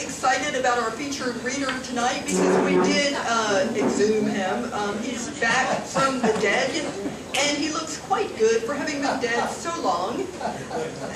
excited about our featured reader tonight because we did exhume him. He's back from the dead, and he looks quite good for having been dead so long.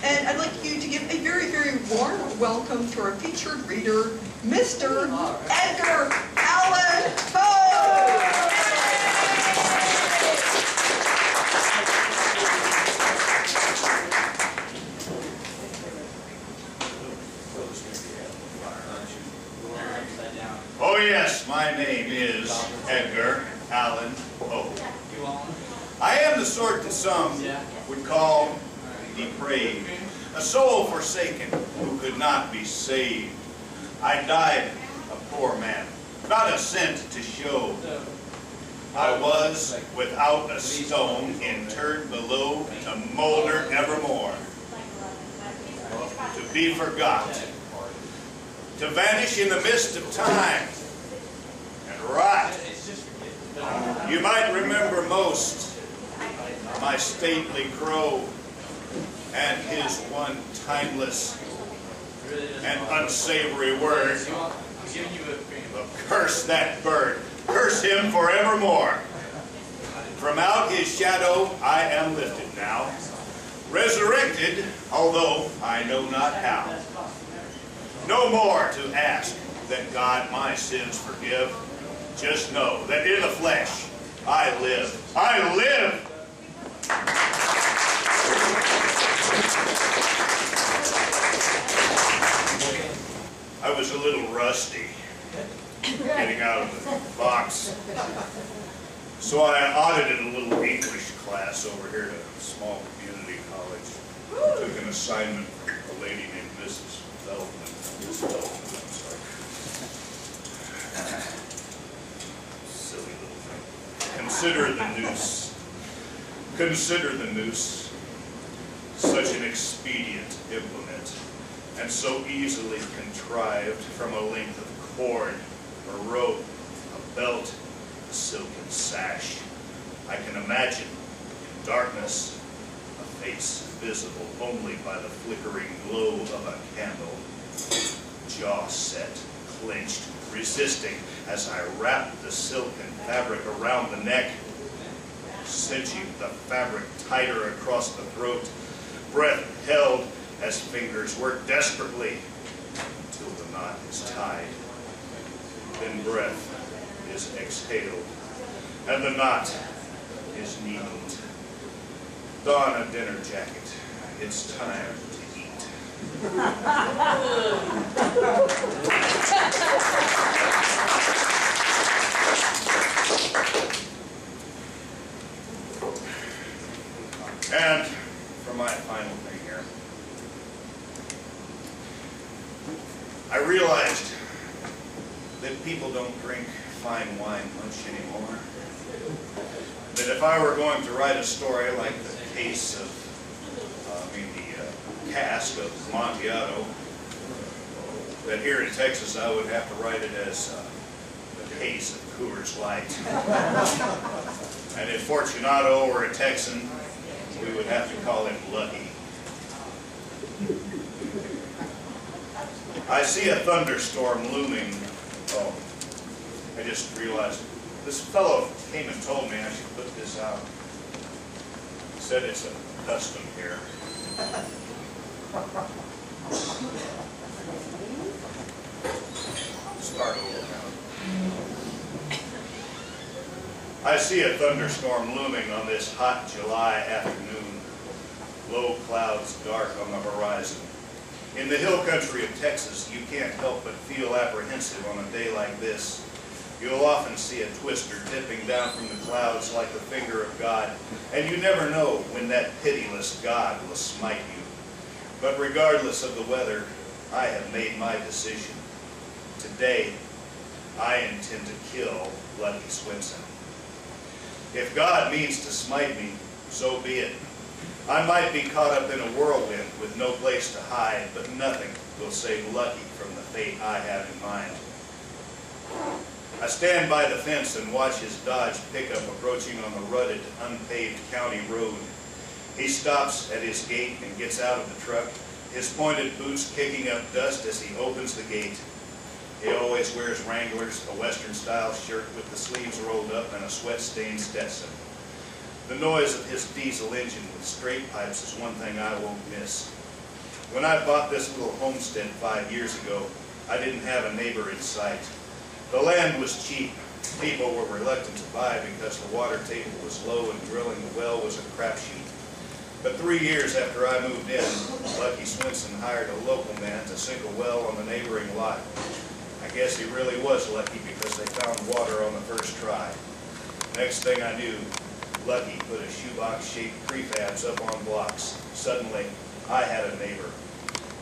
And I'd like you to give a very, very warm welcome to our featured reader, Mr. Edgar Allan Poe! Oh yes, my name is Edgar Allan Poe. I am the sort that some would call depraved, a soul forsaken who could not be saved. I died a poor man, not a cent to show. I was without a stone, interred below to molder evermore, to be forgot, to vanish in the mist of time and rot. You might remember most my stately crow and his one timeless and unsavory word. Curse that bird, curse him forevermore. From out his shadow I am lifted now, resurrected, although I know not how. No more to ask that God my sins forgive. Just know that in the flesh I live. I live! I was a little rusty getting out of the box, so I audited a little English class over here at a small community college. Took an assignment from a lady named Mrs. Feldman. Silly little thing. Consider the noose. Consider the noose. Such an expedient implement, and so easily contrived from a length of cord, a rope, a belt, a silken sash. I can imagine in darkness a face visible only by the flickering glow of a candle. Jaw set, clenched, resisting as I wrapped the silken fabric around the neck, cinching the fabric tighter across the throat, breath held as fingers work desperately until the knot is tied. Then breath is exhaled, and the knot is neatened. Don a dinner jacket. It's time to eat. And for my final thing here, I realized that people don't drink fine wine much anymore. That if I were going to write a story like the case of, the Cask of Amantillado, that here in Texas I would have to write it as the case of Coors Light. And if Fortunato were a Texan, we would have to call him Lucky. I see a thunderstorm looming. Oh, I just realized this fellow came and told me I should put this out. He said it's a custom here. Start over now. I see a thunderstorm looming on this hot July afternoon. Low clouds dark on the horizon. In the hill country of Texas, you can't help but feel apprehensive on a day like this. You'll often see a twister dipping down from the clouds like the finger of God, and you never know when that pitiless God will smite you. But regardless of the weather, I have made my decision. Today, I intend to kill Lucky Swenson. If God means to smite me, so be it. I might be caught up in a whirlwind with no place to hide, but nothing will save Lucky from the fate I have in mind. I stand by the fence and watch his Dodge pickup approaching on the rutted, unpaved county road. He stops at his gate and gets out of the truck, his pointed boots kicking up dust as he opens the gate. He always wears Wranglers, a Western-style shirt with the sleeves rolled up, and a sweat-stained Stetson. The noise of his diesel engine with straight pipes is one thing I won't miss. When I bought this little homestead 5 years ago, I didn't have a neighbor in sight. The land was cheap. People were reluctant to buy because the water table was low and drilling the well was a crapshoot. But 3 years after I moved in, Lucky Swinson hired a local man to sink a well on the neighboring lot. I guess he really was lucky because they found water on the first try. Next thing I knew, Lucky put a shoebox-shaped prefabs up on blocks. Suddenly, I had a neighbor.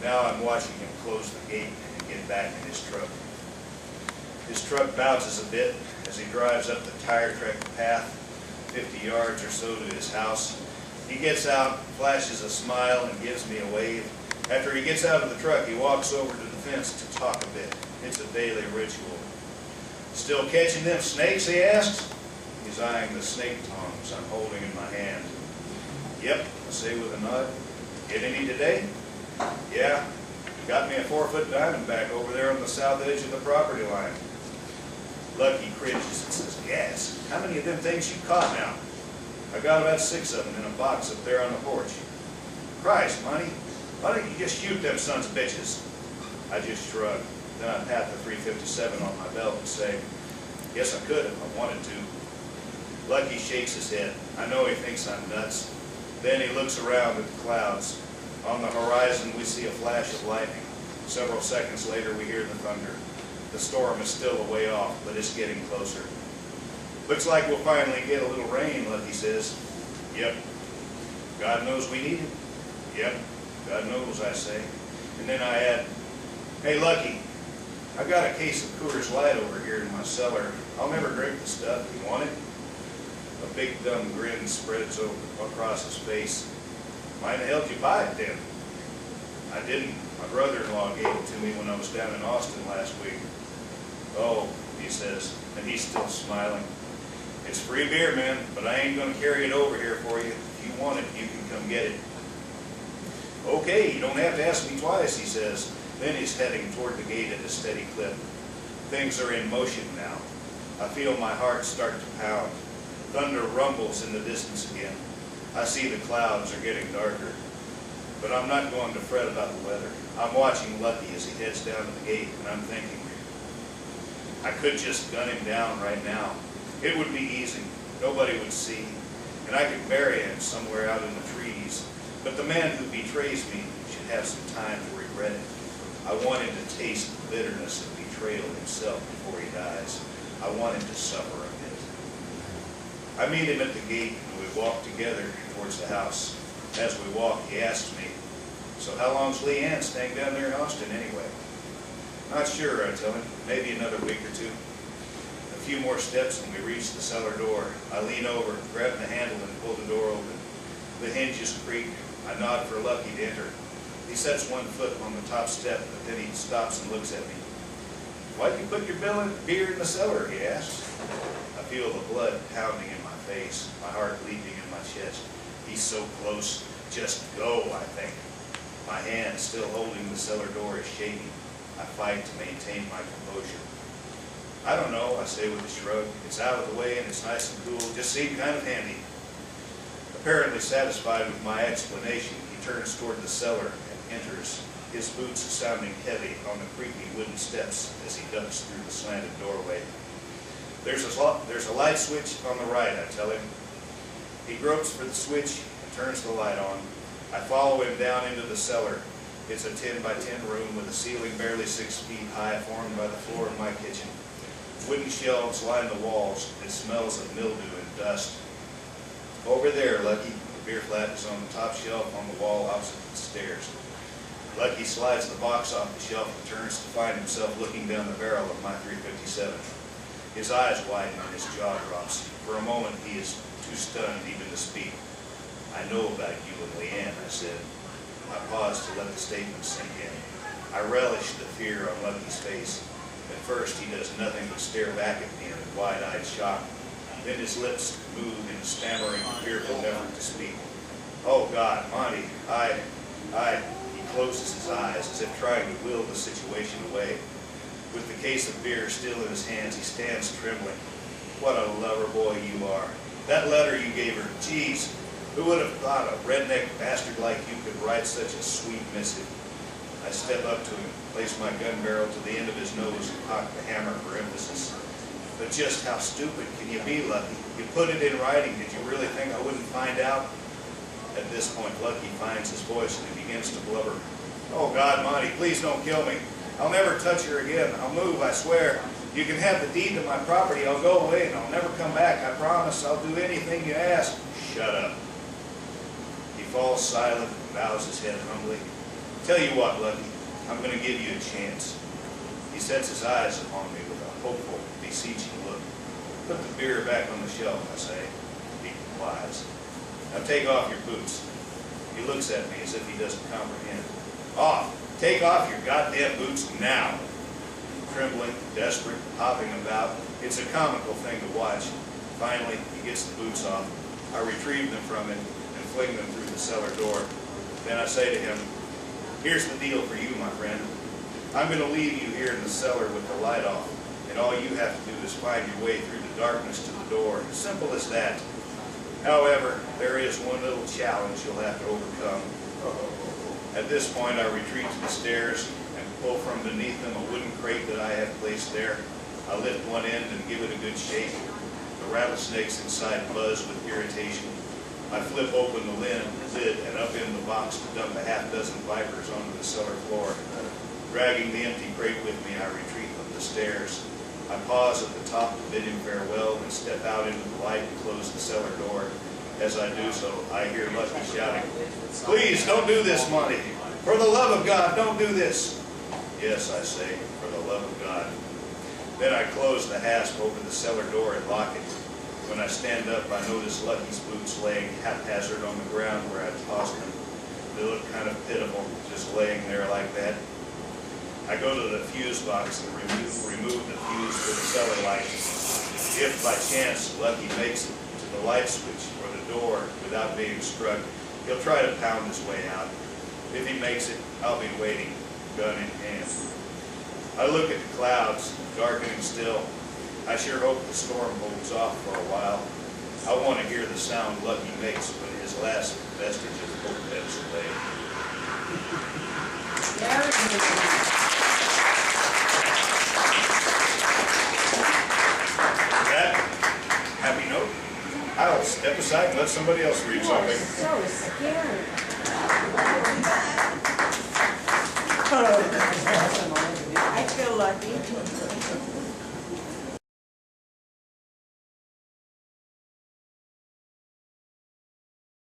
Now I'm watching him close the gate and get back in his truck. His truck bounces a bit as he drives up the tire-tracked path, 50 yards or so to his house. He gets out, flashes a smile, and gives me a wave. After he gets out of the truck, he walks over to the fence to talk a bit. It's a daily ritual. "Still catching them snakes?" he asks. He's eyeing the snake tongs I'm holding in my hand. "Yep," I say with a nod. "Get any today?" "Yeah, got me a 4-foot diamondback over there on the south edge of the property line." Lucky cringes and says, "Gas, how many of them things you caught now?" "I got about 6 of them in a box up there on the porch." "Christ, Monty, why don't you just shoot them sons of bitches?" I just shrug. Then I pat the .357 on my belt and say, "Guess I could if I wanted to." Lucky shakes his head. I know he thinks I'm nuts. Then he looks around at the clouds. On the horizon we see a flash of lightning. Several seconds later we hear the thunder. The storm is still a way off, but it's getting closer. "Looks like we'll finally get a little rain," Lucky says. "Yep. God knows we need it." "Yep. God knows," I say. And then I add, "Hey, Lucky, I got a case of Coors Light over here in my cellar. I'll never drink the stuff. You want it?" A big dumb grin spreads across his face. "Why the hell did you buy it then?" "I didn't. My brother-in-law gave it to me when I was down in Austin last week." "Oh," he says, and he's still smiling. "It's free beer, man, but I ain't going to carry it over here for you. If you want it, you can come get it." "Okay, you don't have to ask me twice," he says. Then he's heading toward the gate at a steady clip. Things are in motion now. I feel my heart start to pound. Thunder rumbles in the distance again. I see the clouds are getting darker. But I'm not going to fret about the weather. I'm watching Lucky as he heads down to the gate, and I'm thinking, I could just gun him down right now. It would be easy. Nobody would see. And I could bury him somewhere out in the trees. But the man who betrays me should have some time to regret it. I want him to taste the bitterness of betrayal himself before he dies. I want him to suffer a bit. I meet him at the gate, and we walk together towards the house. As we walk, he asks me, "So how long's Leanne staying down there in Austin anyway?" "Not sure," I tell him. "Maybe another week or 2. A few more steps and we reach the cellar door. I lean over, grab the handle, and pull the door open. The hinges creak. I nod for Lucky to enter. He sets one foot on the top step, but then he stops and looks at me. "Why'd you put your beer in the cellar?" he asks. I feel the blood pounding in my face, my heart leaping in my chest. He's so close. Just go, I think. My hand, still holding the cellar door, is shaking. I fight to maintain my composure. "I don't know," I say with a shrug. "It's out of the way and it's nice and cool. Just seemed kind of handy." Apparently satisfied with my explanation, he turns toward the cellar and enters, his boots sounding heavy on the creaky wooden steps as he ducks through the slanted doorway. There's a light switch on the right," I tell him. He gropes for the switch and turns the light on. I follow him down into the cellar. It's a 10 by 10 room with a ceiling barely 6 feet high formed by the floor of my kitchen. Wooden shelves line the walls. It smells of mildew and dust. "Over there, Lucky." The beer flat is on the top shelf on the wall opposite the stairs. Lucky slides the box off the shelf and turns to find himself looking down the barrel of my .357. His eyes widen and his jaw drops. For a moment he is too stunned even to speak. "I know about you and Leanne," I said. I paused to let the statement sink in. I relish the fear on Lucky's face. At first he does nothing but stare back at me in wide-eyed shock. Then his lips move in a stammering, fearful effort to speak. "Oh God, Monty, he closes his eyes as if trying to will the situation away. With the case of beer still in his hands, he stands trembling. What a lover boy you are. That letter you gave her, geez, who would have thought a redneck bastard like you could write such a sweet missive? I step up to him, place my gun barrel to the end of his nose, and cock the hammer for emphasis. But just how stupid can you be, Lucky? You put it in writing. Did you really think I wouldn't find out? At this point, Lucky finds his voice and he begins to blubber. Oh, God, Monty, please don't kill me. I'll never touch her again. I'll move, I swear. You can have the deed to my property. I'll go away and I'll never come back. I promise I'll do anything you ask. Shut up. He falls silent and bows his head humbly. Tell you what, Lucky, I'm going to give you a chance. He sets his eyes upon me with a hopeful, beseeching look. Put the beer back on the shelf, I say. He complies. Now take off your boots. He looks at me as if he doesn't comprehend. Off! Take off your goddamn boots now! Trembling, desperate, hopping about, it's a comical thing to watch. Finally, he gets the boots off. I retrieve them from him and fling them through the cellar door. Then I say to him, here's the deal for you, my friend. I'm going to leave you here in the cellar with the light off, and all you have to do is find your way through the darkness to the door. Simple as that. However, there is one little challenge you'll have to overcome. At this point, I retreat to the stairs and pull from beneath them a wooden crate that I have placed there. I lift one end and give it a good shake. The rattlesnakes inside buzz with irritation. I flip open the lid and up in the box to dump a half-dozen vipers onto the cellar floor. Dragging the empty crate with me, I retreat up the stairs. I pause at the top to bid him farewell and step out into the light and close the cellar door. As I do so, I hear Lucky shouting, please, don't do this, Monty. For the love of God, don't do this. Yes, I say, for the love of God. Then I close the hasp over the cellar door and lock it. When I stand up, I notice Lucky's boots laying haphazard on the ground where I tossed them. They look kind of pitiful, just laying there like that. I go to the fuse box and remove the fuse for the cellar light. If by chance Lucky makes it to the light switch or the door without being struck, he'll try to pound his way out. If he makes it, I'll be waiting, gun in hand. I look at the clouds, darkening still. I sure hope the storm holds off for a while. I want to hear the sound Lucky makes when his last vestige of hope ebbs away. That happy note? I'll step aside and let somebody else read something. So scary. I feel lucky.